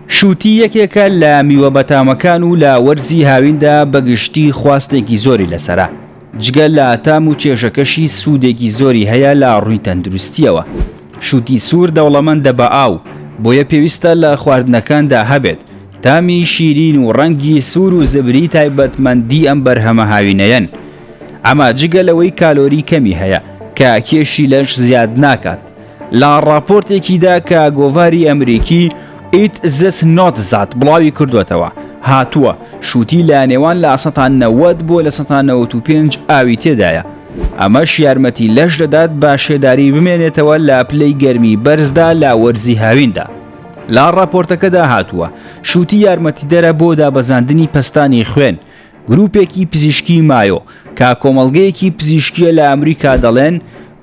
شوتی یەکێکە لە میوە بەتامەکان و لە وەرزی هاویندا بەگشتی خواستێکی زۆری لەسەرە. جگە لە ئاتام و کێشەکەشی سوودێکی زۆری هەیە لە ڕووی تەندروستیەوە. شوتی سوور دەوڵەمەندە بە ئاو، بۆیە پێویستە لە خواردنەکاندا هەبێت. تامی شیرین و ڕەنگی سوور و زبری تایبەتمەندی ئەم بەرهەمە هاوینەیەن. ئەمە جگە لەوەی کالۆری کەمی هەیە کە کێشی لەش زیاد ناکات. لە ڕاپۆرتێکیدا کە گۆڤاری ئەمریکی ئیت زس نۆت زات بڵاوی کردوێتەوە، هاتووە شوتی لە نێوان لە 90 بۆ لە 95 ئاوی تێدایە. ئەمەش یارمەتی لەش دەدات بە شێداری بمێنێتەوە لە پلەی گەرمی بەرزدا لە وەرزی هاویندا. لە ڕاپۆرتەکەدا هاتووە شوتی یارمەتیدەرە بۆ دابەزاندنی پەستانی خوێن. گروپێکی پزیشکی مایۆ کە کۆمەڵگەیەکی پزیشکیە لە ئەمریکا دەڵێن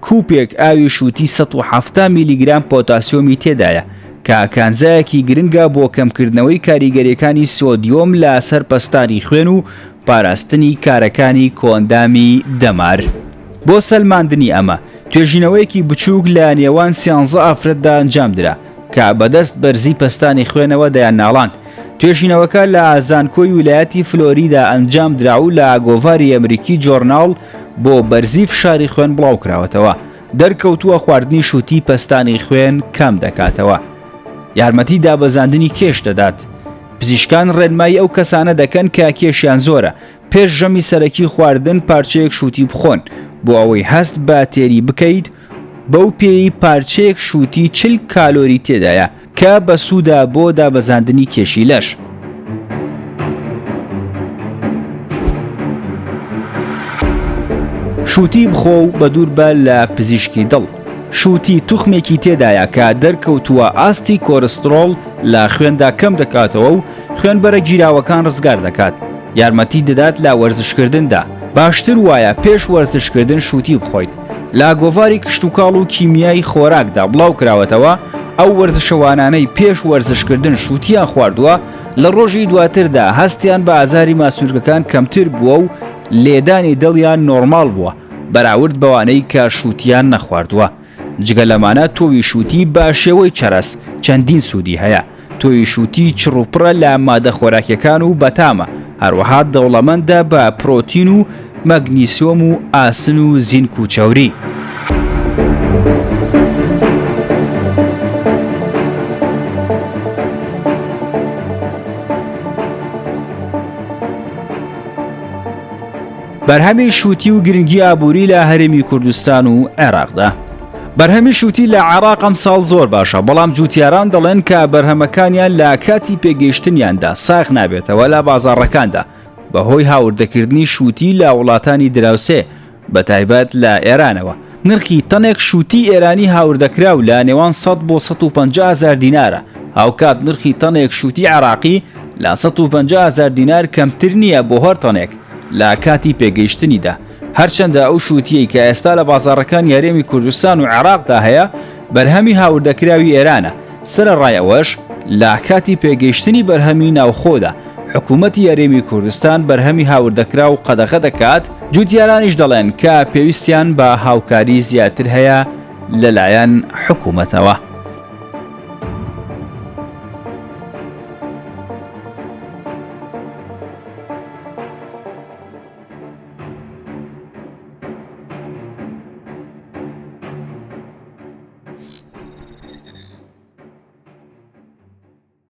کوپێک ئاوی شوتی 170 میلیگرام پۆتاسیۆمی تێدایە کە کانزایەکی گرنگە بۆ کەمکردنەوەی کاریگەریەکانی سۆدیۆم لە سەر پەستانی خوێن و پاراستنی کارەکانی کۆندامی دەمار. بۆ سەلماندنی ئەمە توێژینەوەیەکی بچووک لە نێوان 13 ئافرەتدا ئەنجام درا کە بەدەست بەرزی پەستانی خوێنەوە دەیان ناڵاند. توێژینەوەکە لە زانکۆی ویلایەتی فلۆریدا ئەنجام درا و لە گۆڤاری ئەمریکی جۆرناڵ بۆ بەرزی فشاری خوێن بڵاو کراوەتەوە. دەرکەوتووە خواردنی شوتی پەستانی خوێن کەم دەکاتەوە. یارمەتی دابەزاندنی کێش دەدات. پزیشکان ڕێنمایی ئەو کەسانە دەکەن کە کێشیان زۆرە پێش ژەمی سەرەکی خواردن پارچەیەک شوتی بخۆن بۆ ئەوەی هەست بە تێری بکەیت. بەو پێی پارچەیەک شوتی 40 کالۆری تێدایە کە بە سوودا بۆ دابەزاندنی کێشی لەش. شوتی بخۆ و بە دوور بە لە پزیشکی دڵ. شوتی توخمێکی تێدایە کە دەرکەوتووە ئاستی کۆرسترۆڵ لە خوێندا کەم دەکاتەوە و خوێنبەرە گیراوەکان ڕزگار دەکات. یارمەتی دەدات لە وەرزشکردندا. باشتر وایە پێش وەرزشکردن شوتی بخۆیت. لە گۆڤاری کشت و کاڵ و کیمیای خۆراکدا بڵاو کراوەتەوە ئەو وەرزشەوانانەی پێش وەرزشکردن شوتیان خواردووە لە ڕۆژی دواتردا هەستیان بە ئازاری ماسوورگەکان کەمتر بووە و لێدانی دڵیان نۆرماڵ بووە بەراورد بەوانەی کە شوتیان نەخواردووە. جگە لەمانە تۆوی شوتی بە شێوەی چەرەس چەندین سوودی هەیە. تۆوی شوتی چڕوپڕە لە مادە خۆراکیەکان و بەتامە، هەروەها دەوڵەمەندە بە پرۆتین و مەگنیسیۆم و ئاسن و زینک و چەوری. بەرهەمی شوتی و گرنگی ئابووری لە هەرێمی کوردستان و عێراقدا. بەرهەمی شوتی لە عێراق ئەم ساڵ زۆر باشە، بەڵام جوتیاران دەڵێن کە بەرهەمەکانیان لە کاتی پێگەیشتنیاندا ساغ نابێتەوە لە بازاڕەکاندا بەهۆی هاوردەکردنی شوتی لە وڵاتانی دراوسێ بەتایبەت لە ئێرانەوە. نرخی تەنێک شوتی ئێرانی هاوردەکراو لە نێوان 100 بۆ 150 هزار دینارە، هاوکات نرخی تەنێک شوتی عێراقی لە 150 هزار دینار کەمتر نییە بۆ هەر تەنێک لە کاتی پێگەیشتنیدا. هەرچەندە ئەو شوتیەی کە ئێستا لە بازاڕەکان یاریێمی کوردستان و عێراقدا هەیە بەرهەمی هاوردەکراوی ئێرانە. سەرەڕای ئەوەش لە کاتی پێگەیشتنی بەرهەمی ناوخۆدا حکوومەتی یاریێمی کوردستان بەرهەمی هاوردەکرا و قەدەغە دەکات. جوتیارانیش دەڵێن کە پێویستیان بە هاوکاری زیاتر هەیە لەلایەن حکوومەتەوە.